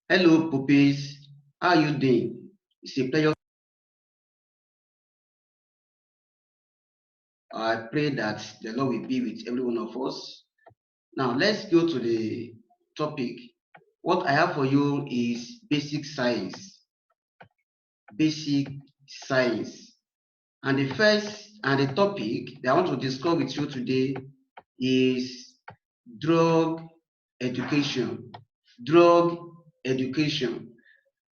Hello, pupils. How are you doing? It's a pleasure. I pray that the Lord will be with every one of us. Now, let's go to the topic. What I have for you is basic science. Basic science. And the first and the topic that I want to discuss with you today is drug education. Drug education.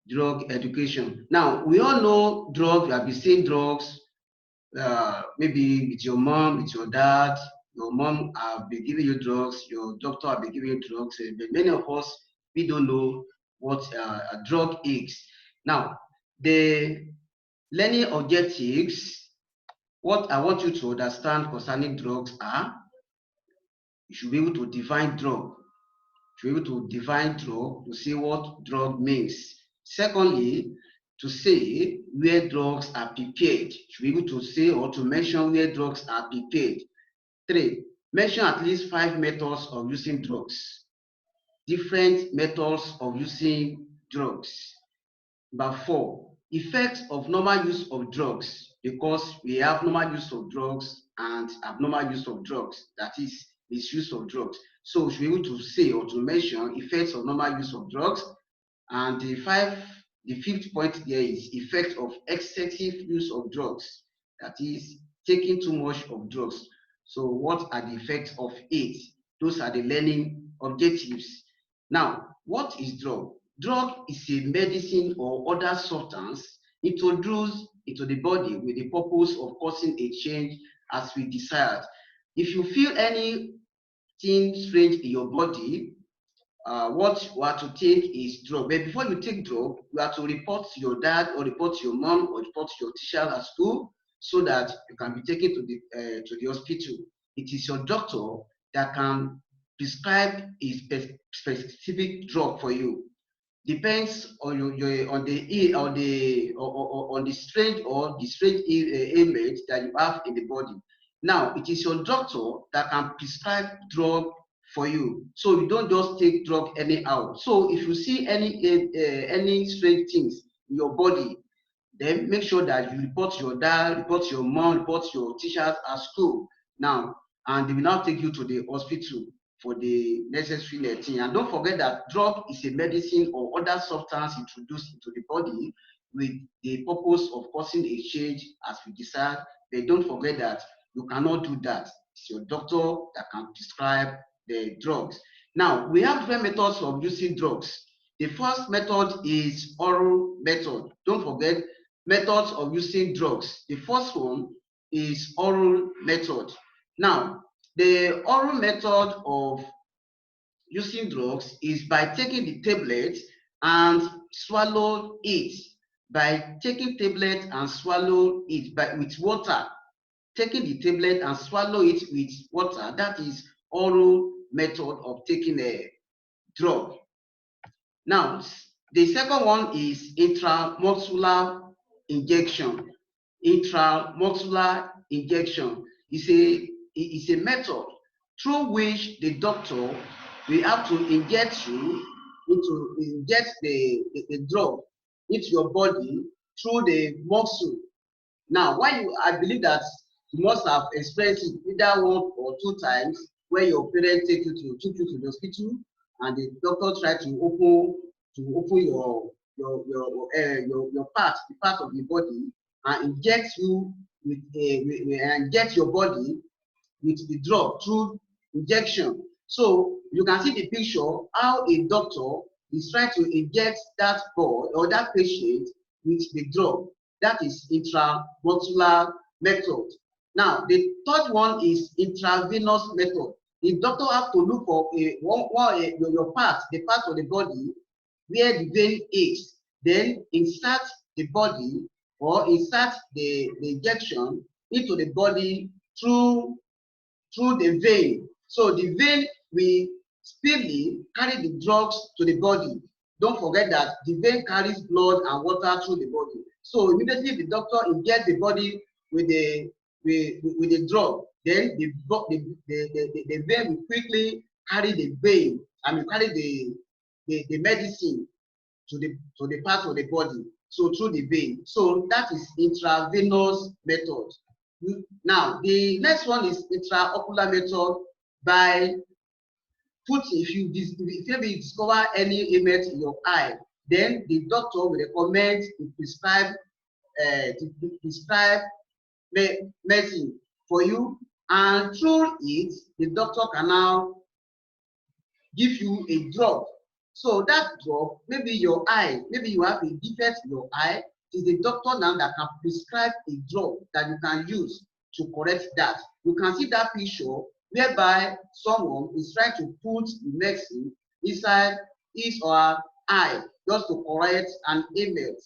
Drug education. Now, we all know drugs, we have been saying drugs maybe with your mom, with your dad. Your mom have been giving you drugs, your doctor have been giving you drugs, but many of us, we don't know what a drug is. Now, the learning objectives, what I want you to understand concerning drugs are, you should be able to define drug. To be able to define drug, to see what drug means. Secondly, to say where drugs are prepared. To be able to say or to mention where drugs are prepared. 3, mention at least 5 methods of using drugs. Different methods of using drugs. Number 4, effects of normal use of drugs, because we have normal use of drugs and abnormal use of drugs, that is misuse of drugs. So we should be able to say or to mention effects of normal use of drugs. And the fifth point there is effect of excessive use of drugs, that is taking too much of drugs. So what are the effects of it? Those are the learning objectives. Now, what is drug? Drug is a medicine or other substance introduced into the body with the purpose of causing a change as we desired. If you feel anything strange in your body, what you are to take is drug. But before you take drug, you have to report to your dad or report to your mom or report to your teacher at school so that you can be taken to the hospital. It is your doctor that can prescribe a specific drug for you. Depends on on the strength or the strength ailment that you have in the body. Now, it is your doctor that can prescribe drug for you. So you don't just take drug anyhow. So if you see any strange things in your body, then make sure that you report to your dad, report to your mom, report to your teachers at school. Now, and they will now take you to the hospital for the necessary thing. And don't forget that drug is a medicine or other substance introduced into the body with the purpose of causing a change as we decide. But don't forget that you cannot do that. It's your doctor that can prescribe the drugs. Now, we have different methods of using drugs. The first method is oral method. Don't forget methods of using drugs. The first one is oral method. Now, the oral method of using drugs is by taking the tablet and swallow it. By taking tablet and swallow it with water. Taking the tablet and swallow it with water, that is oral method of taking a drug. Now, the second one is intramuscular injection. Intramuscular injection is a method through which the doctor will have to inject the drug into your body through the muscle. Now, I believe that you must have experienced it either 1 or 2 times when your parents took you to the hospital and the doctor tried to open your part, the part of the body, and inject you inject your body with the drug through injection. So you can see the picture how a doctor is trying to inject that boy or that patient with the drug. That is intramuscular method. Now, the third one is intravenous method. The doctor has to look for your part, the part of the body where the vein is, then insert the body or insert the injection into the body through the vein. So the vein will speedily carry the drugs to the body. Don't forget that the vein carries blood and water through the body. So immediately the doctor injects the body with the drug, then the vein will quickly carry the medicine to the part of the body, so through the vein. So that is intravenous method. Now the next one is intraocular method. By putting, if you maybe discover any image in your eye, then the doctor will recommend to prescribe medicine for you, and through it the doctor can now give you a drug. So that drug, maybe your eye, maybe you have a defect in your eye, it is the doctor now that can prescribe a drug that you can use to correct that. You can see that picture whereby someone is trying to put the medicine inside his or her eye just to correct an image.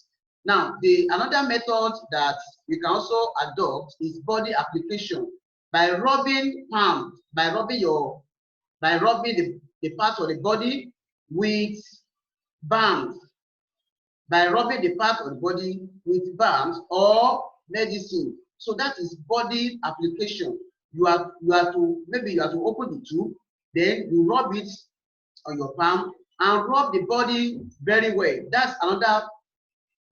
Now, another method that we can also adopt is body application. By rubbing palm, by rubbing the part of the body with balms, by rubbing the part of the body with balms or medicine. So that is body application. You have to, maybe you have to open the tube, then you rub it on your palm and rub the body very well. That's another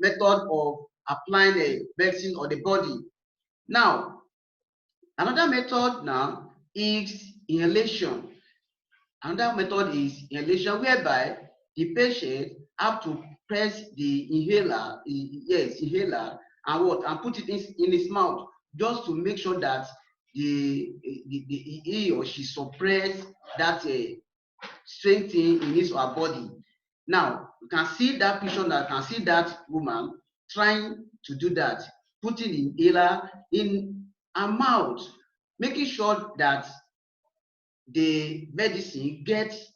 method of applying a medicine on the body. Now, another method now is inhalation. Another method is inhalation, whereby the patient have to press the inhaler, and put it in his mouth, just to make sure that he or she suppress that strange thing in his or her body. Now you can see that picture, that can see that woman trying to do that, putting the inhaler in her mouth, making sure that the medicine gets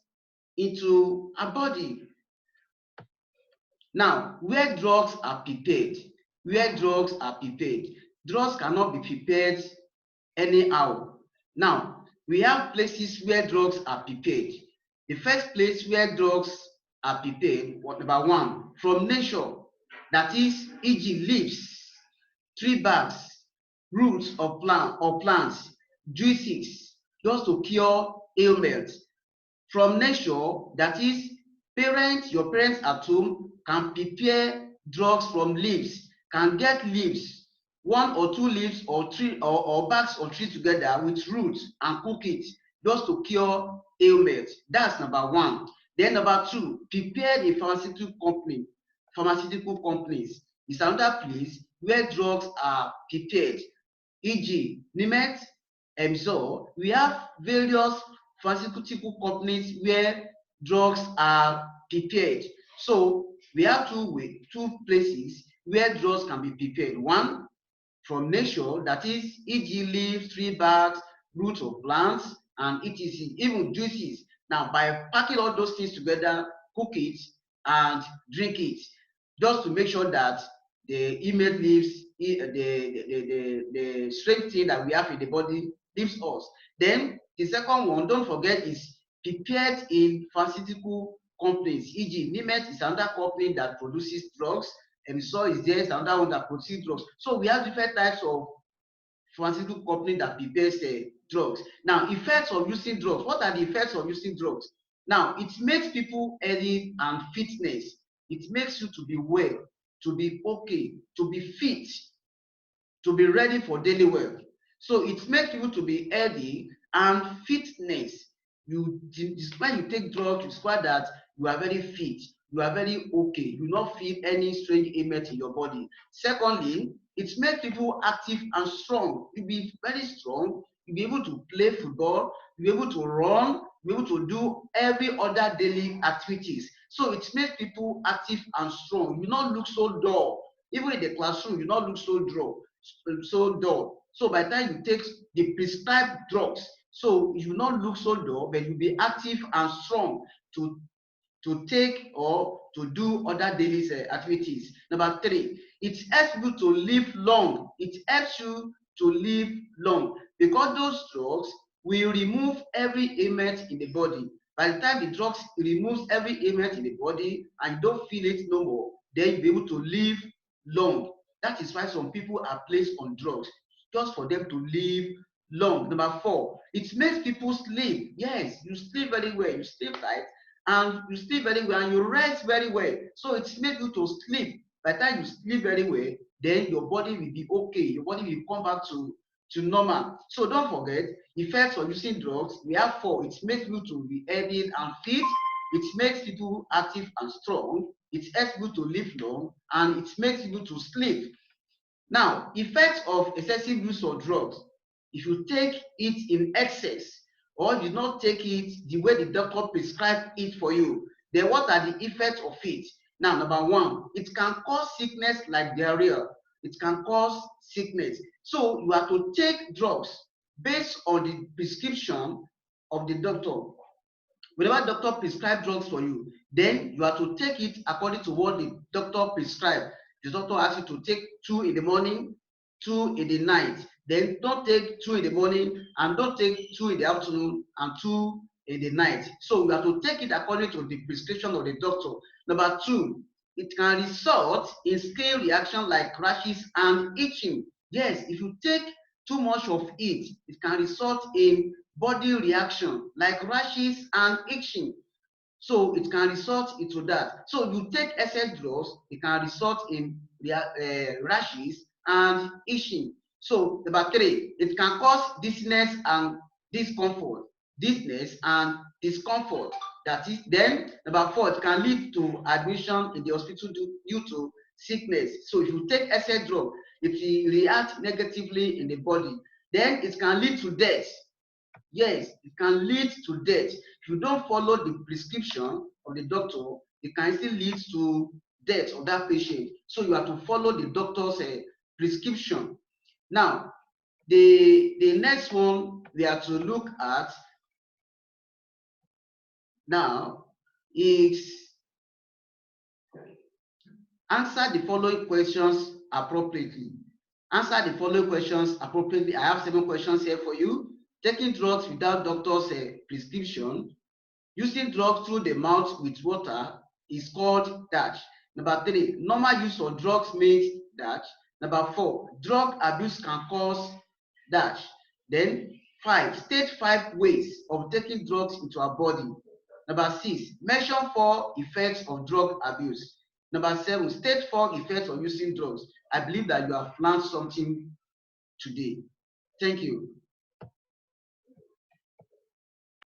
into our body. Now, where drugs are prepared, drugs cannot be prepared anyhow. Now, we have places where drugs are prepared. The first place where drugs are prepared, number one, from nature, that is, e.g., leaves, tree barks, roots of plants, juices, just to cure ailments. From nature, that is, your parents at home can prepare drugs from leaves, can get leaves, 1 or 2 leaves or 3 or barks or trees together with roots, and cook it just to cure ailments. That's number one. Then number two, prepare the pharmaceutical companies is another place where drugs are prepared, e.g., Nimet, Emzor. We have various pharmaceutical companies where drugs are prepared. So we have two places where drugs can be prepared. One, from nature, that is, e.g., leaves, tree barks, roots of plants, and etc., even juices. Now, by packing all those things together, cook it and drink it, just to make sure that the image leaves, the strange thing that we have in the body leaves us. Then the second one, don't forget, is prepared in pharmaceutical companies, e.g., Nimet is another company that produces drugs, and so is there another one that produces drugs. So we have different types of pharmaceutical company that prepares drugs. Now, effects of using drugs. What are the effects of using drugs? Now, it makes people healthy and fitness. It makes you to be well, to be okay, to be fit, to be ready for daily work. So it makes people to be healthy and fitness. When you take drugs, you discover that you are very fit, you are very okay, you do not feel any strange ailment in your body. Secondly, it makes people active and strong. You'll be very strong, you'll be able to play football, you'll be able to run, you'll be able to do every other daily activities. So it makes people active and strong. You not look so dull. Even in the classroom, you not look so dull. So by the time you take the prescribed drugs, so you will not look so dull, but you'll be active and strong to take or to do other daily activities. Number three, it helps you to live long. It helps you to live long, because those drugs will remove every ailment in the body. By the time the drugs removes every ailment in the body and you don't feel it no more, then you'll be able to live long. That is why some people are placed on drugs, just for them to live long. Number four, it makes people sleep. Yes, you sleep very well, you sleep tight, and you sleep very well and you rest very well. So it makes you to sleep. By the time you sleep very well, then your body will be okay. Your body will come back to normal. So don't forget, effects of using drugs, we have 4. It makes you to be healthy and fit. It makes people active and strong. It helps you to live long, and it makes you to sleep. Now, effects of excessive use of drugs. If you take it in excess, or you not take it the way the doctor prescribed it for you, then what are the effects of it? Now, number 1, it can cause sickness like diarrhea. It can cause sickness. So you have to take drugs based on the prescription of the doctor. Whenever doctor prescribe drugs for you, then you have to take it according to what the doctor prescribed. The doctor asks you to take 2 in the morning, 2 in the night. Then don't take 2 in the morning and don't take 2 in the afternoon and 2 in the night. So you have to take it according to the prescription of the doctor. Number 2, it can result in skin reaction like rashes and itching. Yes, if you take too much of it, it can result in body reaction like rashes and itching. So it can result into that. So you take excess drugs, it can result in rashes and itching. So number 3, it can cause dizziness and discomfort. Dizziness and discomfort. That is, then number 4, it can lead to admission in the hospital due to sickness. So if you take excess drug, it will react negatively in the body. Then it can lead to death. Yes, it can lead to death. If you don't follow the prescription of the doctor, it can still lead to death of that patient. So you have to follow the doctor's prescription. Now, the next one we have to look at now is answer the following questions appropriately. Answer the following questions appropriately. I have 7 questions here for you. Taking drugs without doctor's prescription. Using drugs through the mouth with water is called dash. Number 3, normal use of drugs means dash. Number 4, drug abuse can cause dash. Then 5, state 5 ways of taking drugs into our body. Number 6, mention 4 effects of drug abuse. Number 7, state 4 effects of using drugs. I believe that you have learned something today. Thank you.